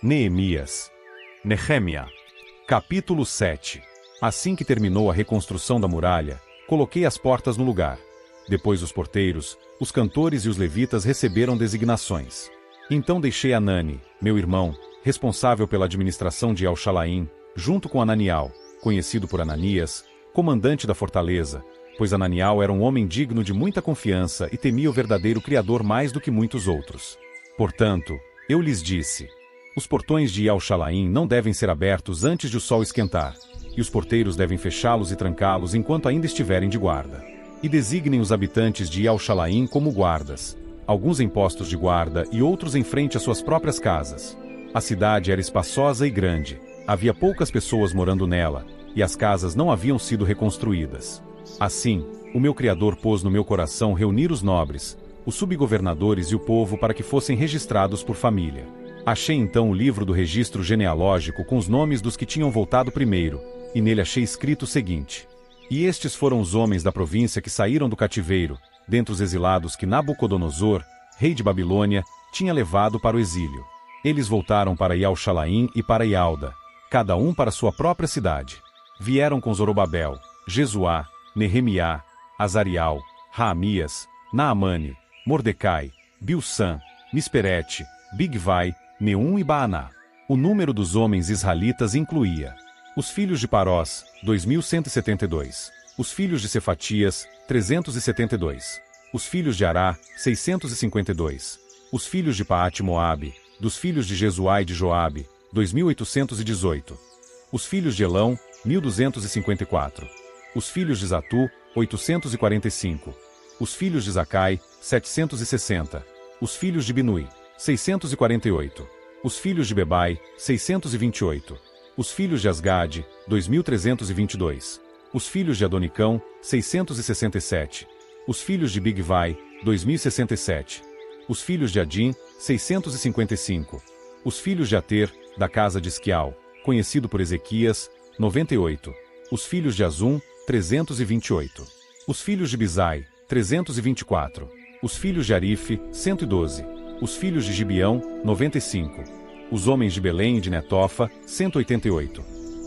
Neemias. Nehemia. Capítulo 7. Assim que terminou a reconstrução da muralha, coloquei as portas no lugar. Depois os porteiros, os cantores e os levitas receberam designações. Então deixei Anani, meu irmão, responsável pela administração de El-Shalaim, junto com Ananial, conhecido por Ananias, comandante da fortaleza, pois Ananial era um homem digno de muita confiança e temia o verdadeiro Criador mais do que muitos outros. Portanto, eu lhes disse: os portões de El-Shalaim não devem ser abertos antes de o sol esquentar, e os porteiros devem fechá-los e trancá-los enquanto ainda estiverem de guarda. E designem os habitantes de El-Shalaim como guardas, alguns em postos de guarda e outros em frente às suas próprias casas. A cidade era espaçosa e grande, havia poucas pessoas morando nela, e as casas não haviam sido reconstruídas. Assim, o meu Criador pôs no meu coração reunir os nobres, os subgovernadores e o povo para que fossem registrados por família. Achei então o livro do registro genealógico com os nomes dos que tinham voltado primeiro, e nele achei escrito o seguinte: e estes foram os homens da província que saíram do cativeiro, dentre os exilados que Nabucodonosor, rei de Babilônia, tinha levado para o exílio. Eles voltaram para El-Shalaim e para Ialda, cada um para sua própria cidade. Vieram com Zorobabel, Jesuá, Nehemiá, Azarial, Raamias, Naamane, Mordecai, Bilsan, Misperete, Bigvai, Neum e Baaná. O número dos homens israelitas incluía: os filhos de Parós, 2172. Os filhos de Cefatias, 372. Os filhos de Ará, 652. Os filhos de Paate-Moabe, dos filhos de Jesuá e de Joabe, 2818. Os filhos de Elão, 1254. Os filhos de Zatu, 845. Os filhos de Zacai, 760. Os filhos de Binui, 648. Os filhos de Bebai, 628. Os filhos de Asgade, 2322. Os filhos de Adonicão, 667. Os filhos de Bigvai, 2067. Os filhos de Adim, 655. Os filhos de Ater, da casa de Esquial, conhecido por Ezequias, 98. Os filhos de Azum, 328. Os filhos de Bizai, 324. Os filhos de Arife, 112. Os filhos de Gibeão, 95. Os homens de Belém e de Netofa, 188.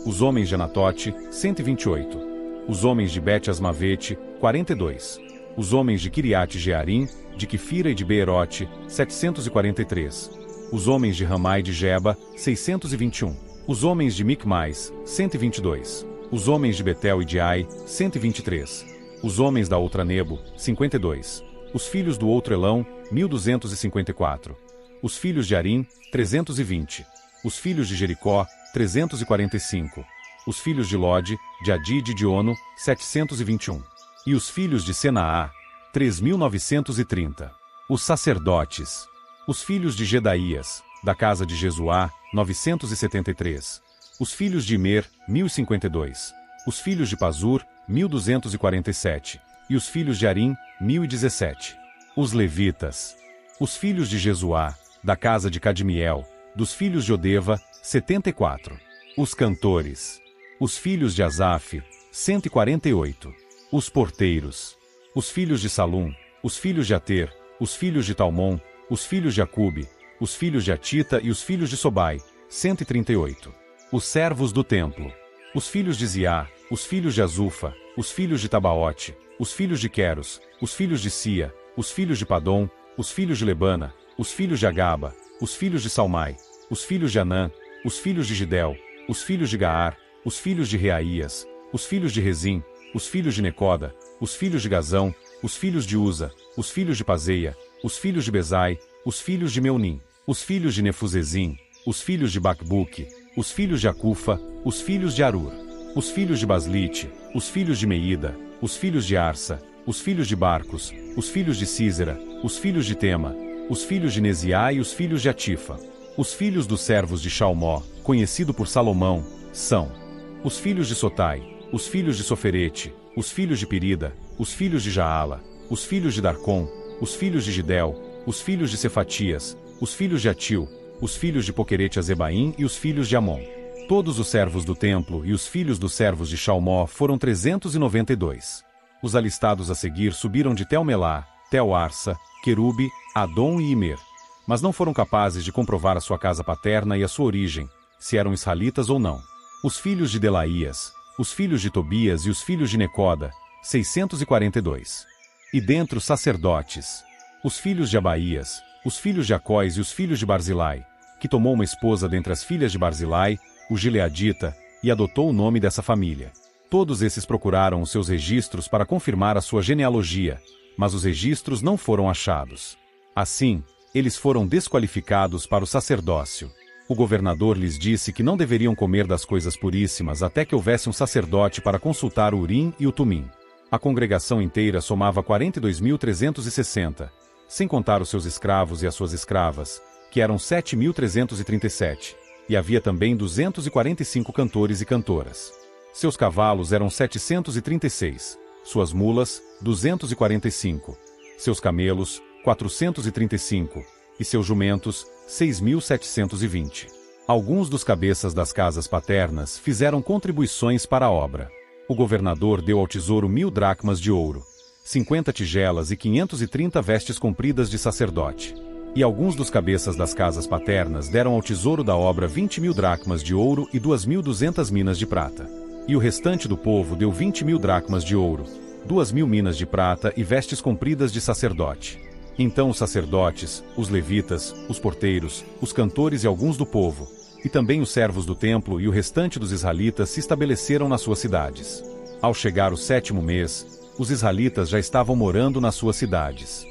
Os homens de Anatote, 128. Os homens de Bet-Asmavete, 42. Os homens de Kiriate Jearim, de Quifira e de Beerote, 743. Os homens de Ramai de Geba, 621. Os homens de Micmais, 122. Os homens de Betel e de Ai, 123. Os homens da outra Nebo, 52. Os filhos do outro Elão, 1254. Os filhos de Arim, 320. Os filhos de Jericó, 345. Os filhos de Lode, de Adi e de Ono, 721. E os filhos de Senaá, 3.930. Os sacerdotes. Os filhos de Gedaías, da casa de Jesuá, 973. Os filhos de Imer, 1052. Os filhos de Pazur, 1247. E os filhos de Arim, 1017. Os levitas. Os filhos de Jesuá, da casa de Cadmiel, dos filhos de Odeva, 74. Os cantores. Os filhos de Asaf, 148. Os porteiros. Os filhos de Salum, os filhos de Ater, os filhos de Talmon, os filhos de Acube, os filhos de Atita e os filhos de Sobai, 138. Os servos do templo. Os filhos de Ziá, os filhos de Azufa, os filhos de Tabaote, os filhos de Queros, os filhos de Sia, os filhos de Padom, os filhos de Lebana, os filhos de Agaba, os filhos de Salmai, os filhos de Anã, os filhos de Gidel, os filhos de Gaar, os filhos de Reaías, os filhos de Rezim, os filhos de Necoda, os filhos de Gazão, os filhos de Uza, os filhos de Pazeia, os filhos de Bezai, os filhos de Meunim, os filhos de Nefuzezim, os filhos de Bacbuque, os filhos de Acufa, os filhos de Arur, os filhos de Baslite, os filhos de Meida, os filhos de Arsa, os filhos de Barcos, os filhos de Císera, os filhos de Tema, os filhos de Neziá e os filhos de Atifa. Os filhos dos servos de Shalmó, conhecido por Salomão, são: os filhos de Sotai, os filhos de Soferete, os filhos de Pirida, os filhos de Jaala, os filhos de Darcom, os filhos de Gidel, os filhos de Cefatias, os filhos de Atil, os filhos de Poquerete-Azebaim e os filhos de Amon. Todos os servos do templo e os filhos dos servos de Shalmó foram 392. Os alistados a seguir subiram de Tel-Melá, Tel-Arsa, Querube, Adom e Imer. mas não foram capazes de comprovar a sua casa paterna e a sua origem, se eram israelitas ou não. Os filhos de Delaías, os filhos de Tobias e os filhos de Necoda, 642. E dentre os sacerdotes, os filhos de Abaías, os filhos de Acóis e os filhos de Barzilai, que tomou uma esposa dentre as filhas de Barzilai, o gileadita, e adotou o nome dessa família. Todos esses procuraram os seus registros para confirmar a sua genealogia, mas os registros não foram achados. Assim, eles foram desqualificados para o sacerdócio. O governador lhes disse que não deveriam comer das coisas puríssimas até que houvesse um sacerdote para consultar o Urim e o Tumim. A congregação inteira somava 42.360, sem contar os seus escravos e as suas escravas, que eram 7.337, e havia também 245 cantores e cantoras. Seus cavalos eram 736, suas mulas, 245, seus camelos, 435, e seus jumentos, 6.720. Alguns dos cabeças das casas paternas fizeram contribuições para a obra. O governador deu ao tesouro 1.000 dracmas de ouro, 50 tigelas e 530 vestes compridas de sacerdote. E alguns dos cabeças das casas paternas deram ao tesouro da obra 20.000 dracmas de ouro e 2.200 minas de prata. E o restante do povo deu 20.000 dracmas de ouro, 2.000 minas de prata e vestes compridas de sacerdote. Então os sacerdotes, os levitas, os porteiros, os cantores e alguns do povo, e também os servos do templo e o restante dos israelitas se estabeleceram nas suas cidades. Ao chegar o 7º mês, os israelitas já estavam morando nas suas cidades.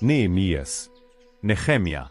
Neemias. Nehemia.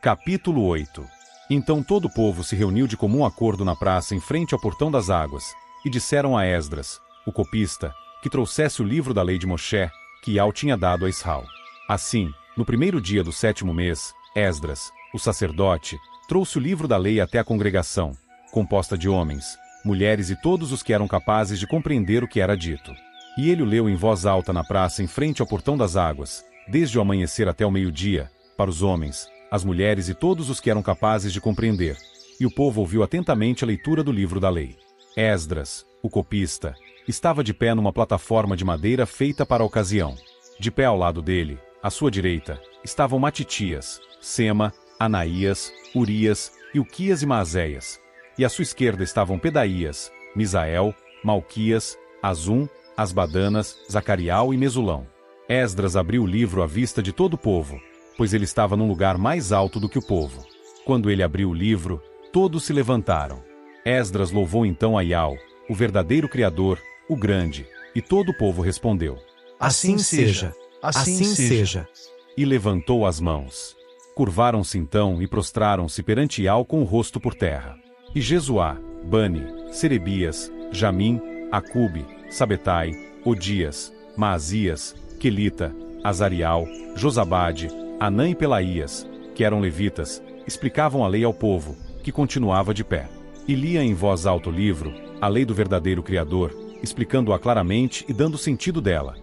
Capítulo 8. Então todo o povo se reuniu de comum acordo na praça em frente ao portão das águas, e disseram a Esdras, o copista, que trouxesse o livro da lei de Moshe, que Iau tinha dado a Israel. Assim, no primeiro dia do 7º mês, Esdras, o sacerdote, trouxe o livro da lei até a congregação, composta de homens, mulheres e todos os que eram capazes de compreender o que era dito. E ele o leu em voz alta na praça em frente ao portão das águas, desde o amanhecer até o meio-dia, para os homens, as mulheres e todos os que eram capazes de compreender, e o povo ouviu atentamente a leitura do livro da lei. Esdras, o copista, estava de pé numa plataforma de madeira feita para a ocasião. De pé ao lado dele, à sua direita, estavam Matitias, Sema, Anaías, Urias, Ilquias e Maazéias, e à sua esquerda estavam Pedaías, Misael, Malquias, Azum, Asbadanas, Zacarial e Mesulão. Esdras abriu o livro à vista de todo o povo, pois ele estava num lugar mais alto do que o povo. Quando ele abriu o livro, todos se levantaram. Esdras louvou então a Iau, o verdadeiro Criador, o grande, e todo o povo respondeu: Assim seja, assim seja. E levantou as mãos. Curvaram-se então e prostraram-se perante Iau com o rosto por terra. E Jesuá, Bani, Serebias, Jamim, Acube, Sabetai, Odias, Maazias, Quelita, Azarial, Josabade, Anã e Pelaías, que eram levitas, explicavam a lei ao povo, que continuava de pé. E lia em voz alta o livro, a lei do verdadeiro Criador, explicando-a claramente e dando sentido dela.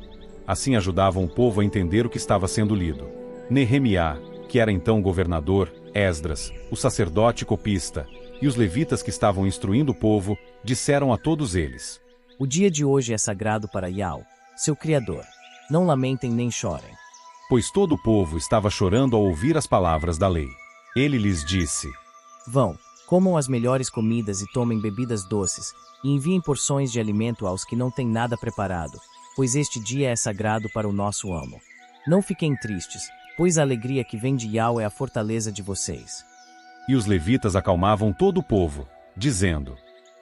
Assim ajudavam o povo a entender o que estava sendo lido. Nehemiá, que era então governador, Esdras, o sacerdote copista, e os levitas que estavam instruindo o povo, disseram a todos eles: O dia de hoje é sagrado para Iau, seu Criador. Não lamentem nem chorem. Pois todo o povo estava chorando ao ouvir as palavras da lei. Ele lhes disse: Vão, comam as melhores comidas e tomem bebidas doces, e enviem porções de alimento aos que não têm nada preparado, pois este dia é sagrado para o nosso amo. Não fiquem tristes, pois a alegria que vem de Iau é a fortaleza de vocês. E os levitas acalmavam todo o povo, dizendo: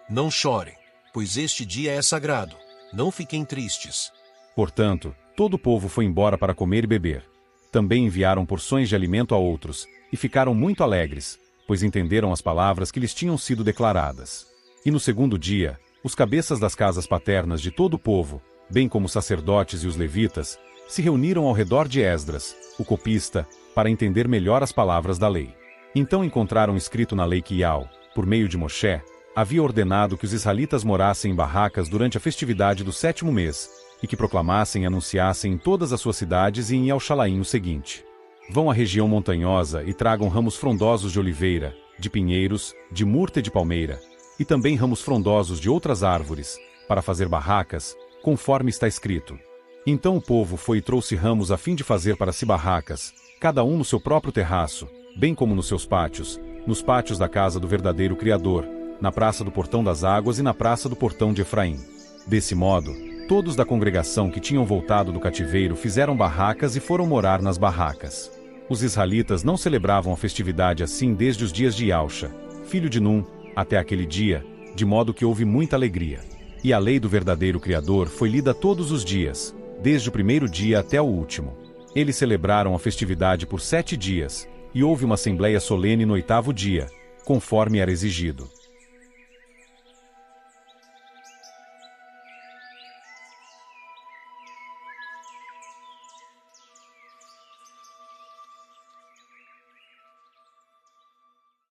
Não chorem, pois este dia é sagrado. Não fiquem tristes. Portanto, todo o povo foi embora para comer e beber. Também enviaram porções de alimento a outros, e ficaram muito alegres, pois entenderam as palavras que lhes tinham sido declaradas. E no segundo dia, os cabeças das casas paternas de todo o povo, bem como os sacerdotes e os levitas, se reuniram ao redor de Esdras, o copista, para entender melhor as palavras da lei. Então encontraram escrito na lei que Iau, por meio de Moshe, havia ordenado que os israelitas morassem em barracas durante a festividade do 7º mês, e que proclamassem e anunciassem em todas as suas cidades e em El-Shalaim o seguinte: Vão à região montanhosa e tragam ramos frondosos de oliveira, de pinheiros, de murta e de palmeira, e também ramos frondosos de outras árvores, para fazer barracas, conforme está escrito: Então o povo foi e trouxe ramos a fim de fazer para si barracas, cada um no seu próprio terraço, bem como nos seus pátios, nos pátios da casa do verdadeiro Criador, na praça do Portão das Águas e na praça do Portão de Efraim. Desse modo, todos da congregação que tinham voltado do cativeiro fizeram barracas e foram morar nas barracas. Os israelitas não celebravam a festividade assim desde os dias de Iausha, filho de Num, até aquele dia, de modo que houve muita alegria. E a lei do verdadeiro Criador foi lida todos os dias, desde o primeiro dia até o último. Eles celebraram a festividade por 7 dias, e houve uma assembleia solene no 8º dia, conforme era exigido.